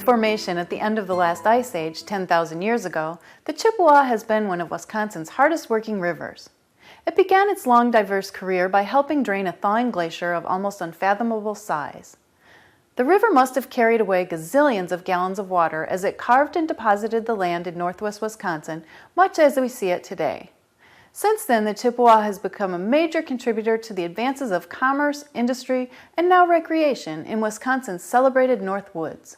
formation at the end of the last ice age 10,000 years ago, the Chippewa has been one of Wisconsin's hardest working rivers. It began its long, diverse career by helping drain a thawing glacier of almost unfathomable size. The river must have carried away gazillions of gallons of water as it carved and deposited the land in northwest Wisconsin, much as we see it today. Since then, the Chippewa has become a major contributor to the advances of commerce, industry, and now recreation in Wisconsin's celebrated North Woods.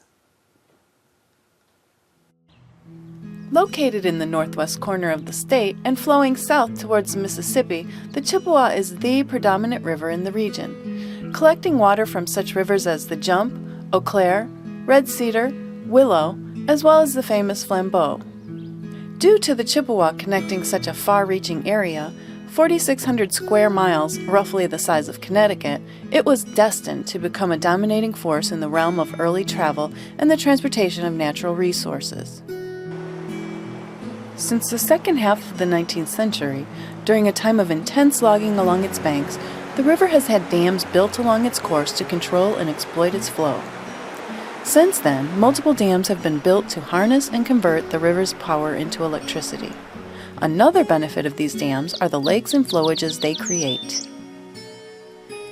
Located in the northwest corner of the state and flowing south towards the Mississippi, the Chippewa is the predominant river in the region, collecting water from such rivers as the Jump, Eau Claire, Red Cedar, Willow, as well as the famous Flambeau. Due to the Chippewa connecting such a far-reaching area, 4,600 square miles, roughly the size of Connecticut, it was destined to become a dominating force in the realm of early travel and the transportation of natural resources. Since the second half of the 19th century, during a time of intense logging along its banks, the river has had dams built along its course to control and exploit its flow. Since then, multiple dams have been built to harness and convert the river's power into electricity. Another benefit of these dams are the lakes and flowages they create.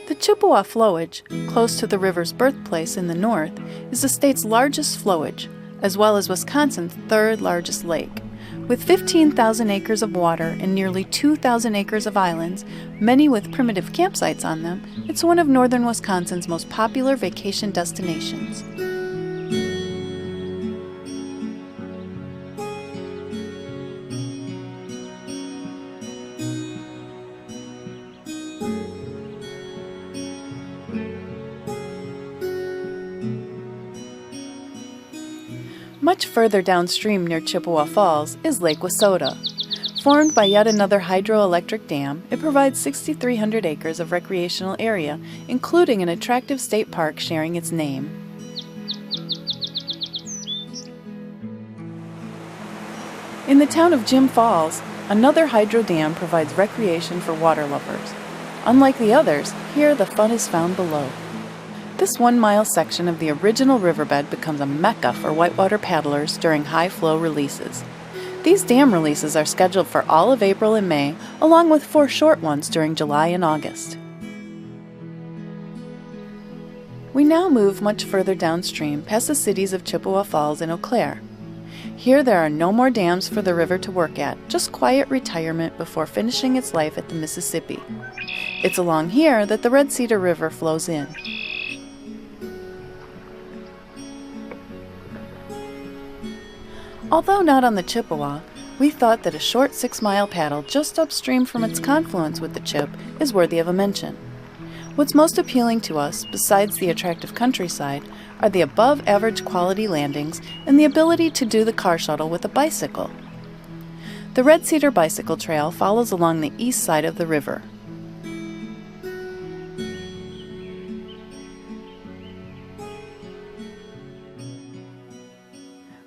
The Chippewa flowage, close to the river's birthplace in the north, is the state's largest flowage, as well as Wisconsin's third largest lake. With 15,000 acres of water and nearly 2,000 acres of islands, many with primitive campsites on them, it's one of northern Wisconsin's most popular vacation destinations. Much further downstream near Chippewa Falls is Lake Wissota. Formed by yet another hydroelectric dam, it provides 6,300 acres of recreational area, including an attractive state park sharing its name. In the town of Jim Falls, another hydro dam provides recreation for water lovers. Unlike the others, here the fun is found below. This 1-mile section of the original riverbed becomes a mecca for whitewater paddlers during high-flow releases. These dam releases are scheduled for all of April and May, along with 4 short ones during July and August. We now move much further downstream past the cities of Chippewa Falls and Eau Claire. Here there are no more dams for the river to work at, just quiet retirement before finishing its life at the Mississippi. It's along here that the Red Cedar River flows in. Although not on the Chippewa, we thought that a short 6-mile paddle just upstream from its confluence with the Chip is worthy of a mention. What's most appealing to us, besides the attractive countryside, are the above-average quality landings and the ability to do the car shuttle with a bicycle. The Red Cedar Bicycle Trail follows along the east side of the river.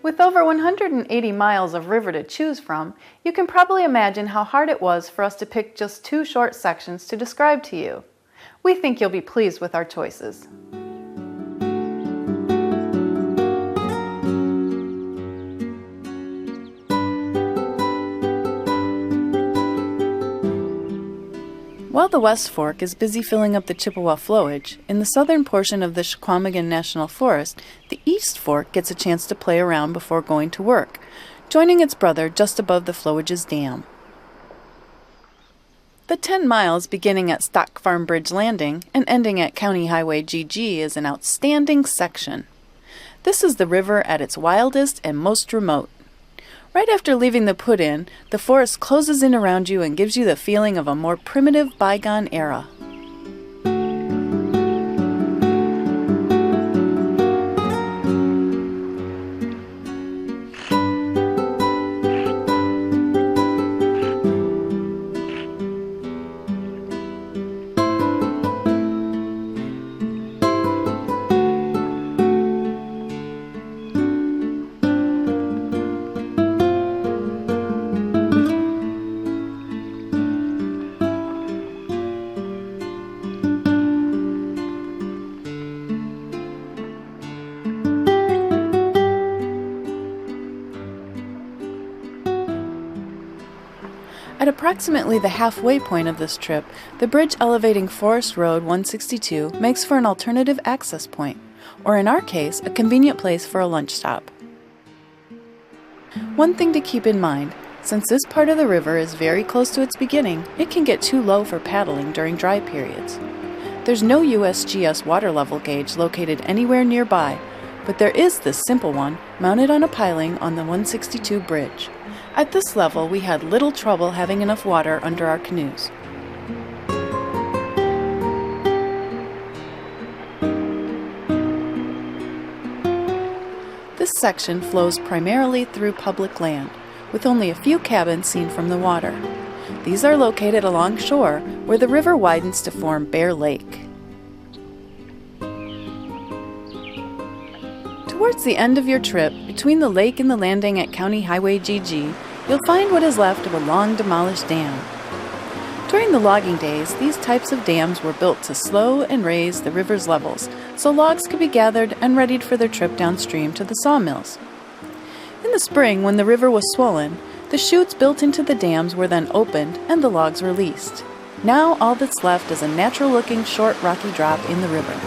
With over 180 miles of river to choose from, you can probably imagine how hard it was for us to pick just 2 short sections to describe to you. We think you'll be pleased with our choices. While the West Fork is busy filling up the Chippewa flowage, in the southern portion of the Chequamegon National Forest, the East Fork gets a chance to play around before going to work, joining its brother just above the Flowages Dam. The 10 miles beginning at Stock Farm Bridge Landing and ending at County Highway GG is an outstanding section. This is the river at its wildest and most remote. Right after leaving the put-in, the forest closes in around you and gives you the feeling of a more primitive bygone era. At approximately the halfway point of this trip, the bridge elevating Forest Road 162 makes for an alternative access point, or in our case, a convenient place for a lunch stop. One thing to keep in mind, since this part of the river is very close to its beginning, it can get too low for paddling during dry periods. There's no USGS water level gauge located anywhere nearby, but there is this simple one mounted on a piling on the 162 bridge. At this level, we had little trouble having enough water under our canoes. This section flows primarily through public land, with only a few cabins seen from the water. These are located along shore, where the river widens to form Bear Lake. Towards the end of your trip, between the lake and the landing at County Highway GG, you'll find what is left of a long demolished dam. During the logging days, these types of dams were built to slow and raise the river's levels, so logs could be gathered and readied for their trip downstream to the sawmills. In the spring, when the river was swollen, the chutes built into the dams were then opened and the logs released. Now all that's left is a natural-looking short rocky drop in the river.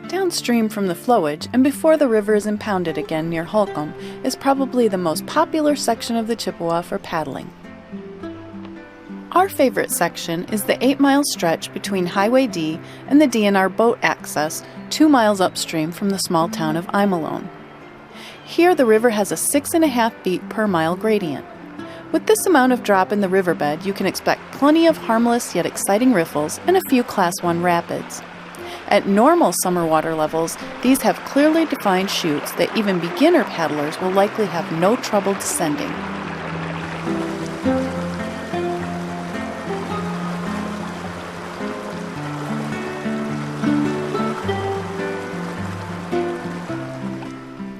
Downstream from the flowage, and before the river is impounded again near Holcomb, is probably the most popular section of the Chippewa for paddling. Our favorite section is the 8-mile stretch between Highway D and the DNR boat access 2 miles upstream from the small town of Imalone. Here the river has a 6.5 feet per mile gradient. With this amount of drop in the riverbed, you can expect plenty of harmless yet exciting riffles and a few Class 1 rapids. At normal summer water levels, these have clearly defined chutes that even beginner paddlers will likely have no trouble descending.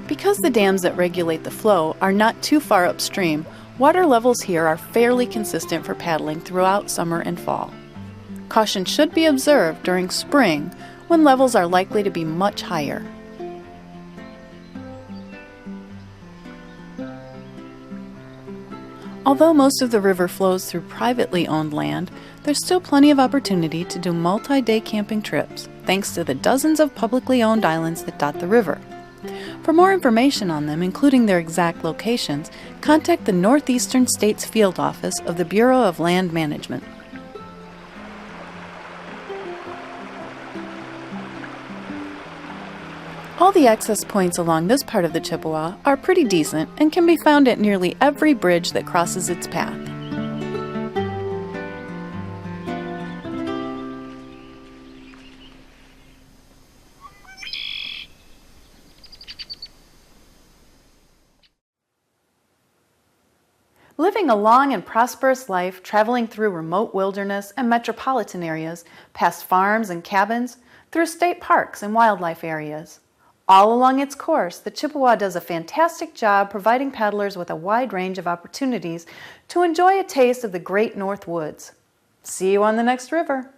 Because the dams that regulate the flow are not too far upstream, water levels here are fairly consistent for paddling throughout summer and fall. Caution should be observed during spring, when levels are likely to be much higher. Although most of the river flows through privately owned land, there's still plenty of opportunity to do multi-day camping trips, thanks to the dozens of publicly owned islands that dot the river. For more information on them, including their exact locations, contact the Northeastern States Field Office of the Bureau of Land Management. All the access points along this part of the Chippewa are pretty decent and can be found at nearly every bridge that crosses its path. Living a long and prosperous life, traveling through remote wilderness and metropolitan areas, past farms and cabins, through state parks and wildlife areas. All along its course, the Chippewa does a fantastic job providing paddlers with a wide range of opportunities to enjoy a taste of the Great North Woods. See you on the next river.